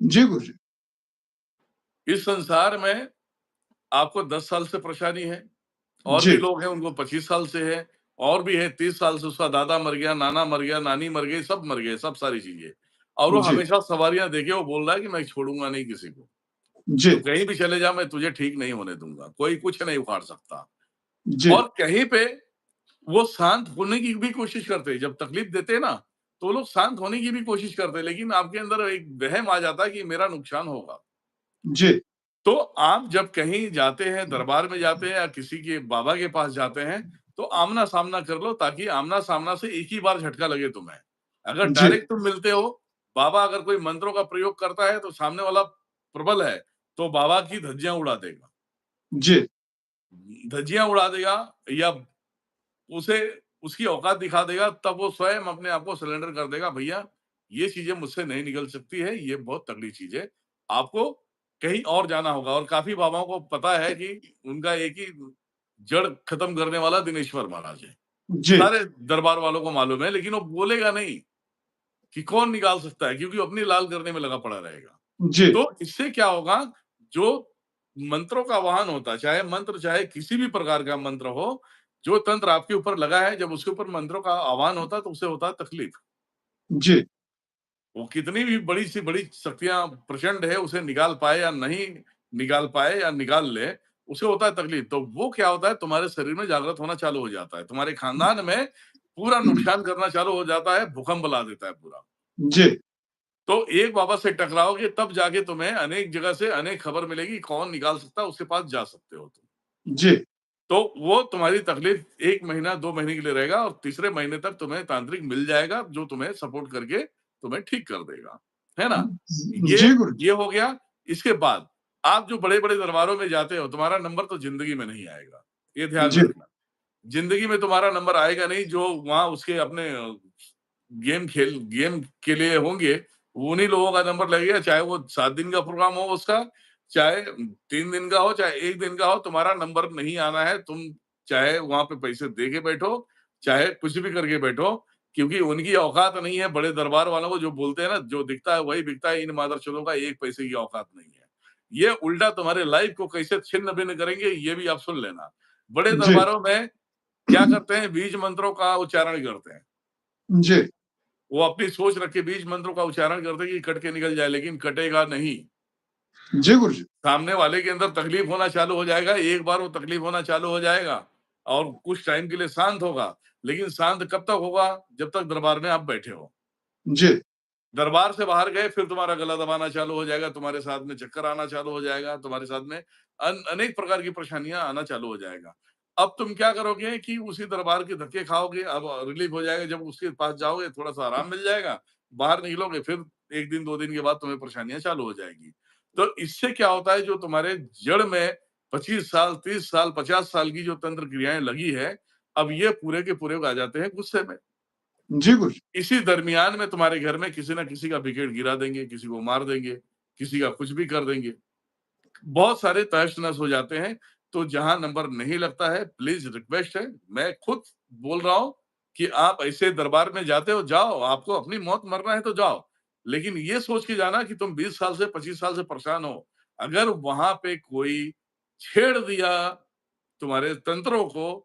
जी गुरुजी। इस संसार में आपको 10 साल से परेशानी है, और भी जी। लोग हैं उनको 25 साल से है, और भी है 30 साल से उसका दादा मर गया, नाना मर गया, नानी मर गई, सब मर गए, सब सारी चीज़ें। और वो जी। हमेशा सवारियाँ देके वो बोल रहा है कि मैं छोड़ूँगा नहीं किसी को। तू जी। कहीं भी चले जा, मैं तुझे ठीक नहीं होने दूँगा, कोई कुछ नहीं उखाड़ सकता। जी। और कहीं पे वो शांत होने की भी कोशिश करते हैं, जब तकलीफ देते हैं ना, तो वो लोग शांत होने की भी कोशिश करते हैं, लेकिन आपके अंदर एक वहम आ जाता है कि मेरा नुकसान होगा। जी। तो आप जब कहीं जाते हैं, दरबार में जाते हैं या किसी के बाबा के पास जाते हैं, तो आमना-सामना कर लो, ताकि आमना-सामना से एक ही बार झटका लगे तुम्हें। अगर जी। डायरेक्ट तुम मिलते हो, बाबा अगर कोई मंत्रों का प्रयोग करता है, तो सामने वाला प्रबल है, तो बाबा की धज्जियाँ उड़ा देगा। जी। धज्जियाँ उड़ा देगा, या उसे उसकी औकात दिखा देगा, तब वो स्वयं अपने आप को सरेंडर कर देगा, भैया ये चीज़ें मुझसे नहीं निकल सकती है, ये बहुत तगड़ी चीज़ है। आपको कहीं और जाना होगा। और काफ़ी बाबाओं को पता है कि उनका एक ही जड़ खत्म करने वाला दिनेश्वर महाराज है। जी। सारे दरबार वालों को मालूम है, लेकिन वो बोलेगा नहीं कि कौन निकाल सकता है, क्योंकि वो अपनी लाल करने में लगा पड़ा रहेगा। जी। तो इससे क्या होगा, जो मंत्रों का वाहन होता है, चाहे मंत्र चाहे किसी भी प्रकार का मंत्र हो, जो तंत्र आपके ऊपर लगा है, जब उसके ऊपर मंत्रों का आह्वान होता है, तो उसे होता है तकलीफ। जी। वो कितनी भी बड़ी सी बड़ी शक्तियाँ प्रचंड है, उसे निकाल पाए या नहीं निकाल पाए या निकाल ले, उसे होता है तकलीफ। तो वो क्या होता है, तुम्हारे शरीर में जागृत होना चालू हो जाता है। तुम्हारे खानदान में पूरा नुकसान करना चालू हो जाता है, भूकंप ला देता है पूरा। जी। तो एक बाबा से टकराओगे, तब जाके तुम्हें अनेक जगह से अनेक खबर मिलेगी, कौन निकाल सकता है, उसके पास जा सकते हो तुम। जी। तो वो तुम्हारी तकलीफ 1 महीना 2 महीने के लिए रहेगा, और तीसरे महीने तक तुम्हें तांत्रिक मिल जाएगा, जो तुम्हें सपोर्ट करके तुम्हें ठीक कर देगा। है ना? जी गुरुजी। ये हो गया। इसके बाद आप जो बड़े-बड़े दरबारों में जाते हो, तुम्हारा नंबर तो ज़िंदगी में नहीं आएगा। ये ध्यान में जी। रखना। ज़िंदगी में तुम्हारा नंबर आएगा नहीं, जो वहाँ उसके अपने गेम के लिए होंगे, उन्हीं लोगों का नंबर लगेगा, चाहे वो 7 दिन का प्रोग्राम हो उसका, चाहे 3 दिन का हो, चाहे 1 दिन का हो, तुम्हारा नंबर नहीं आना है। तुम चाहे वहाँ पे पैसे दे के बैठो, चाहे कुछ भी करके बैठो, क्योंकि उनकी औकात नहीं है। बड़े दरबार वालों को जो बोलते हैं ना, जो दिखता है वही बिकता है, इन मादरचोदों का 1 पैसे की औकात नहीं है। ये उल्टा तुम्हारे लाइफ को कैसे छिन्न-भिन्न करेंगे, ये भी आप सुन लेना। बड़े जी। दरबारों में क्या करते हैं, बीज मंत्रों का उच्चारण करते हैं। जी। वो अपनी सोच रख के बीज मंत्रों का उच्चारण करते हैं कि कट के निकल जाए, लेकिन कटेगा नहीं। जी गुरुजी। सामने वाले के अंदर तकलीफ होना चालू हो जाएगा, एक बार वो तकलीफ होना चालू हो जाएगा, और कुछ टाइम के लिए शांत होगा। लेकिन शांत कब तक होगा, जब तक दरबार में आप बैठे हो। जी। दरबार से बाहर गए, फिर तुम्हारा गला दबाना चालू हो जाएगा, तुम्हारे साथ में चक्कर आना चालू हो जाएगा, तुम्हारे साथ में अनेक प्रकार की परेशानियां आना चालू हो जाएगा। अब तुम क्या करोगे कि उसी दरबार के धक्के खाओगे। अब रिलीफ हो जाएगा, जब उसके पास जाओगे थोड़ा सा आराम मिल जाएगा, बाहर निकलोगे, फिर 1 दिन 2 दिन के बाद तुम्हें परेशानियां चालू हो जाएगी। तो इससे क्या होता है, जो तुम्हारे जड़ में 25 साल 30 साल 50 साल की जो तंत्र क्रियाएं लगी है, अब ये पूरे के पूरे आ जाते हैं गुस्से में। जी गुरुजी। इसी दरमियान में तुम्हारे घर में किसी ना किसी का विकेट गिरा देंगे, किसी को मार देंगे, किसी का कुछ भी कर देंगे। बहुत सारे तहस-नहस हो जाते हैं। तो जहाँ नंबर नहीं लगता है, प्लीज़ रिक्वेस्ट है, मैं खुद बोल रहा हूँ कि आप ऐसे दरबार में जाते हो, जाओ, आपको अपनी मौत मरना है तो जाओ। लेकिन ये सोच के जाना कि तुम 20 साल से 25 साल से परेशान हो। अगर वहाँ पे कोई छेड़ दिया तुम्हारे तंत्रों को,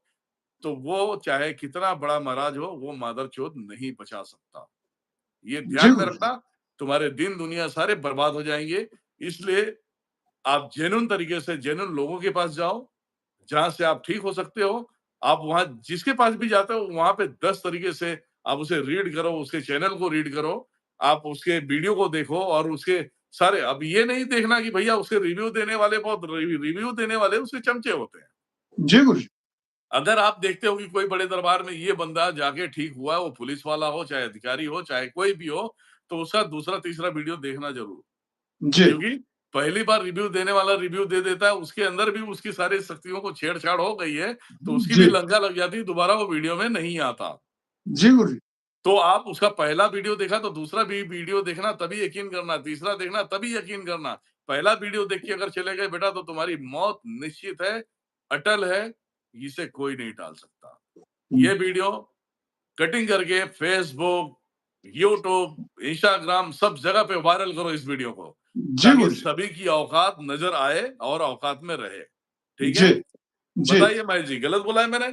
तो वो चाहे कितना बड़ा महाराज हो, वो मादरचोद नहीं बचा सकता। ये जी ध्यान में गुरुजी। रखना, तुम्हारे दिन दुनिया सारे बर्बाद हो जाएँगे। इसलिए आप जेन्युइन तरीके से जेन्युइन लोगों के पास जाओ, जहाँ से आप ठीक हो सकते हो। आप वहाँ जिसके पास भी जाते हो, वहाँ पे 10 तरीके से आप उसे रीड करो, उसके चैनल को रीड करो, आप उसके वीडियो को देखो, और उसके सारे, अब ये नहीं देखना कि भैया उसके रिव्यू देने वाले बहुत रिव्यू देने वाले उसके चमचे होते हैं। जी गुरुजी। अगर आप देखते हो कि कोई बड़े दरबार में ये बंदा जाके ठीक हुआ, वो पुलिस वाला हो, चाहे अधिकारी हो, चाहे कोई भी हो, तो उसका दूसरा तीसरा वीडियो देखना ज़रूर। जी। क्योंकि पहली बार रिव्यू देने वाला रिव्यू दे देता है, उसके अंदर भी उसकी सारी शक्तियों को छेड़-छाड़ हो गई है, तो उसकी भी जी। लंका लग जाती है, दोबारा वो वीडियो में नहीं आता। जी गुरुजी। तो आप उसका पहला वीडियो देखा, तो दूसरा भी वीडियो देखना, तभी यकीन करना, तीसरा देखना, तभी यकीन करना। पहला वीडियो देख के अगर चले गए बेटा, तो तुम्हारी मौत निश्चित है, अटल है, इसे कोई नहीं टाल सकता। ये वीडियो कटिंग करके फेसबुक, यूट्यूब, इंस्टाग्राम सब जगह पे वायरल करो इस वीडियो को, जी ताकि गुरुजी। सभी की औकात नज़र आए और औकात में रहे। ठीक जी, है? जी। बताइए महेश जी, गलत बोला है मैंने?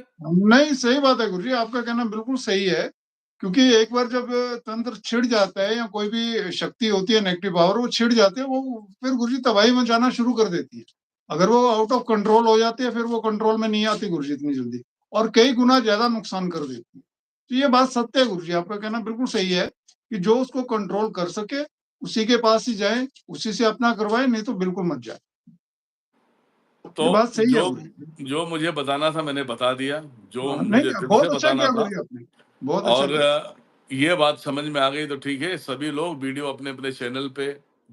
नहीं, सही बात है गुरुजी, आपका कहना बिल्कुल सही है। क्योंकि एक बार जब तंत्र छिड़ जाता है या कोई भी शक्ति होती है नेगेटिव पावर, वो छिड़ जाती है, वो फिर गुरुजी तबाही मचाना शुरू कर देती है। अगर वो आउट ऑफ कंट्रोल हो जाती है, फिर वो कंट्रोल में नहीं आती गुरुजी इतनी जल्दी, और कई गुना ज़्यादा नुकसान कर देती है। तो ये बात सत्य है गुरुजी, आपका कहना बिल्कुल सही है कि जो उसको कंट्रोल कर सके, उसी के पास ही जाएँ, उसी से अपना करवाएँ, नहीं तो बिल्कुल मत जाएँ। ये तो बात सही है जो गुरुजी। जो मुझे बताना था मैंने बता दिया, जो हाँ, नहीं, मुझे दिल से बहुत अच्छा बताना किया था। गुरुजी आपने, बहुत अच्छा और किया। ये बात समझ में आ गई तो ठीक है, सभी लोग वीडियो अपने-अपने चैनल पे,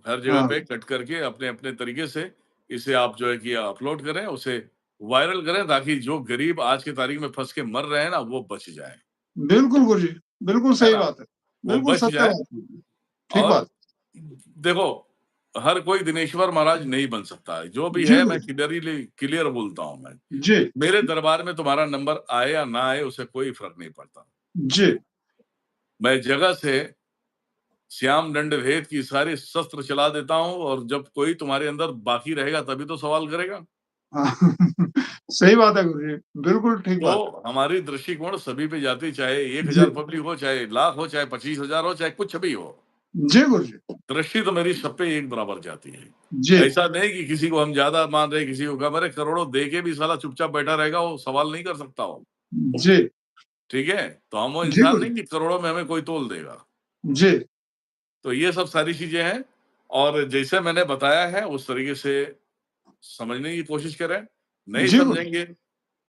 हर जगह हाँ, पे कट करके अपने-अपने तरीके से इसे आप जो है कि अपलोड करें, उसे वायरल करें, ताकि जो गरीब आज की तारीख में फँस के मर रहे हैं ना, वो बच जाएँ। बिल्कुल गुरुजी, बिल्कुल है सही ना? बात है। वो बिल्कुल बच सत्य जाएँ। बात है। ठीक और बात। देखो, हर कोई दिनेश्वर महाराज नहीं बन सकता है। जो भी जी है मैं गुरुजी, क्लियर बोलता हूँ मैं। जी, मेरे दरबार में तुम्हारा नंबर आए या ना आए, उससे कोई फ़र्क नहीं पड़ता। जी। मैं जगह से श्याम दंड भेद की सारे शस्त्र चला देता हूँ, और जब कोई तुम्हारे अंदर बाकी रहेगा तभी तो सवाल करेगा। हाँ, सही बात है गुरुजी, बिल्कुल ठीक बात है। तो हमारी दृष्टिकोण सभी पे जाती, चाहे जी, 1000 पब्लिक हो, चाहे लाख हो, चाहे 25,000 हो, चाहे कुछ भी हो। जी गुरुजी, दृष्टि तो मेरी सब पे एक बराबर जाती है। जी, ऐसा नहीं कि किसी को हम ज़्यादा मान रहे हैं, किसी को कम। अरे करोड़ों दे के भी साला चुपचाप बैठा रहेगा, वो सवाल नहीं कर सकता वो। जी, ठीक है? तो हम वो जी इंसान नहीं गुरुजी, कि करोड़ों में हमें कोई तोल देगा। जी, तो ये सब सारी चीज़ें हैं, और जैसे मैंने बताया है उस तरीके से समझने की कोशिश करें। नहीं जी गुरुजी। समझेंगे